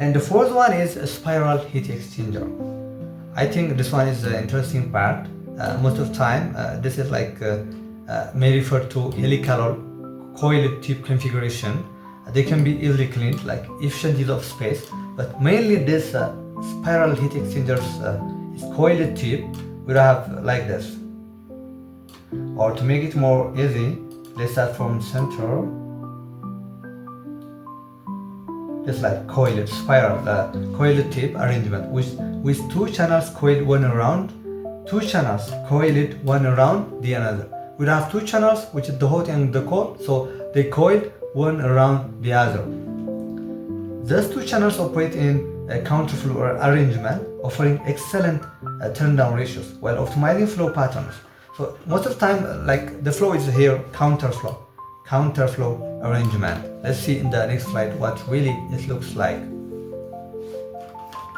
And the fourth one is a spiral heat exchanger. I think this one is the interesting part. Most of the time, this is may refer to helical or coiled tube configuration. They can be easily cleaned, like efficient use of space. But mainly this spiral heat exchangers is coiled tube. We have like this. Or to make it more easy, let's start from center. Just like coiled spiral, coiled tube arrangement with two channels coiled one around, two channels coiled one around the another. We have two channels, which is the hot and the cold, so they coiled one around the other. Those two channels operate in a counterflow arrangement, offering excellent turn-down ratios while optimizing flow patterns. So most of the time, like the flow is here, counterflow arrangement. Let's see in the next slide what really it looks like.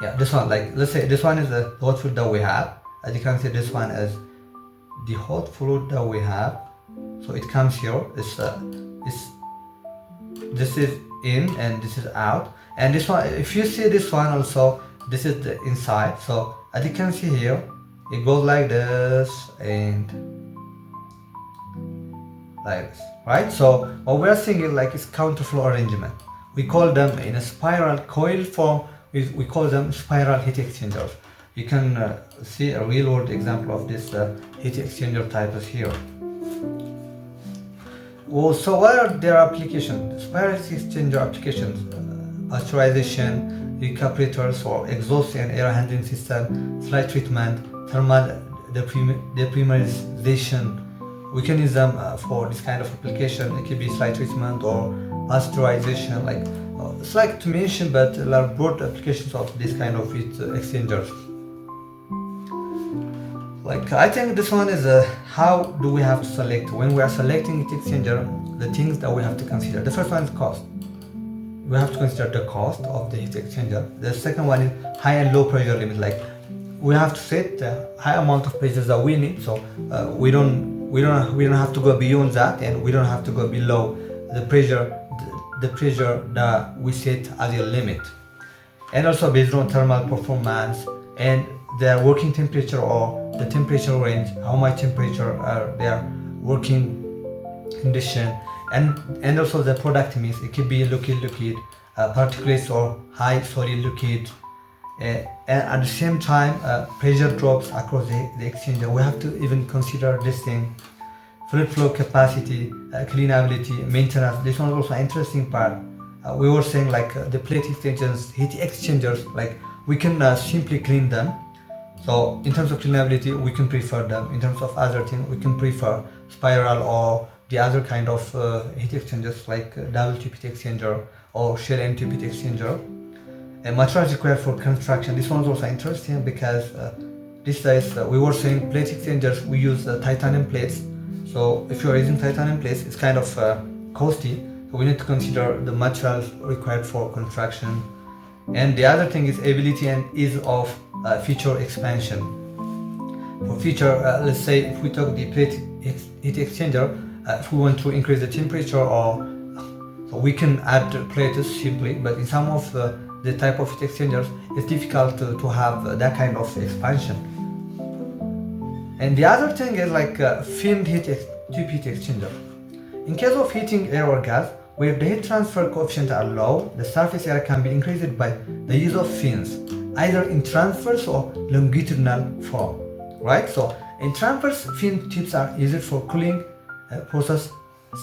Yeah, this one, like let's say this one is the hot fluid that we have. As you can see, this one is the hot fluid that we have. So it comes here. This is in and this is out. And this one, if you see this one also, this is the inside. So as you can see here, it goes like this and like this, right? So what we are seeing is like it's counterflow arrangement. We call them in a spiral coil form. We call them spiral heat exchangers. You can see a real-world example of this heat exchanger type is here. Well, so what are their applications? Spiral heat exchanger applications: pasteurization, recuperators for exhaust and air handling system, slide treatment, thermal deprimerization. We can use them for this kind of application. It could be slide treatment or pasteurization. Like it's like to mention, but there are broad applications of this kind of heat exchangers. Like I think this one is how do we have to select when we are selecting heat exchanger? The things that we have to consider. The first one is cost. We have to consider the cost of the heat exchanger. The second one is high and low pressure limit. Like we have to set the high amount of pressures that we need, so we don't have to go beyond that, and we don't have to go below the pressure that we set as a limit. And also based on thermal performance and their working temperature or the temperature range, how much temperature are their working condition, and also the product mix. It could be liquid, particulates or high solid liquid. And at the same time, pressure drops across the exchanger. We have to even consider this thing: fluid flow capacity, cleanability, maintenance. This one is also an interesting part. We were saying like the plate heat exchangers, like we can simply clean them. So in terms of cleanability, we can prefer them. In terms of other things, we can prefer spiral or the other kind of heat exchangers like double tube heat exchanger or shell end tube heat exchanger. And materials required for construction. This one is also interesting because these days we were saying plate exchangers, we use titanium plates. So if you are using titanium plates, it's kind of costly. So we need to consider the materials required for construction. And the other thing is ability and ease of feature expansion. For feature, let's say if we talk the plate heat exchanger, if we want to increase the temperature, or so we can add plates simply, but in some of the type of heat exchangers, it's difficult to have that kind of expansion. And the other thing is like finned tube heat exchanger. In case of heating air or gas, where the heat transfer coefficient are low, the surface area can be increased by the use of fins, either in transverse or longitudinal form, right? So in transverse, fin tubes are used for cooling process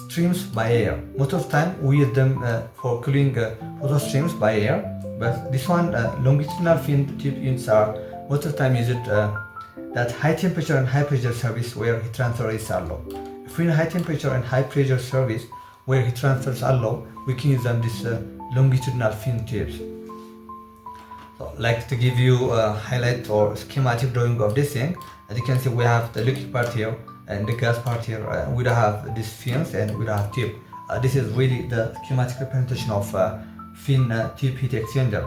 streams by air. Most of the time we use them for cooling process streams by air, but this one longitudinal fin tube units are most of the time used that high temperature and high pressure service where heat transfer rates are low. If we in high temperature and high pressure service where heat transfers are low, we can use them this longitudinal fin tubes. So like to give you a highlight or schematic drawing of this thing, as you can see we have the liquid part here and the gas part here. We don't have these fins and we don't have tube. This is really the schematic representation of fin tube heat exchanger.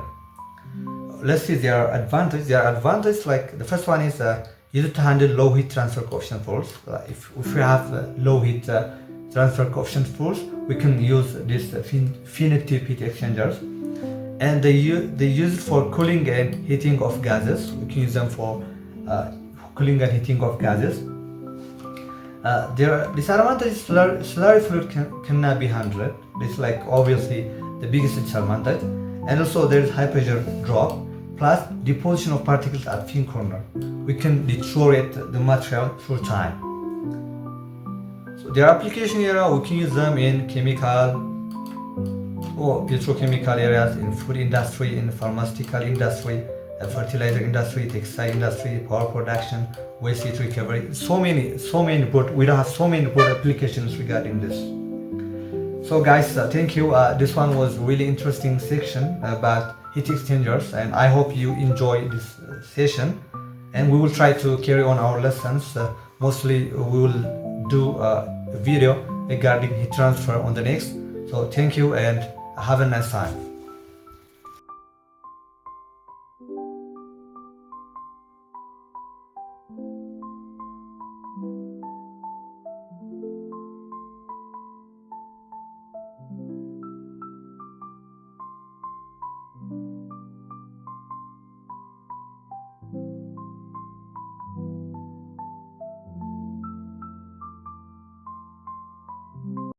Let's see their advantage. Their advantage, like the first one is used to handle low heat transfer coefficient flows. If we have low heat transfer coefficient flows, we can use this fin tube heat exchangers. and they use it for cooling and heating of gases. We can use them for cooling and heating of gases. Their disadvantages: slurry fluid cannot be handled. It's like obviously the biggest disadvantage. And also there is high pressure drop, plus deposition of particles at fin corner. We can deteriorate the material through time. So their application area, we can use them in chemical or petrochemical areas, in food industry, in pharmaceutical industry, fertilizer industry, textile industry, power production, waste heat recovery. So many, but we don't have so many broad applications regarding this. So guys, thank you. This one was really interesting section about heat exchangers, and I hope you enjoy this session. And we will try to carry on our lessons. Mostly we will do a video regarding heat transfer on the next. So thank you and have a nice time.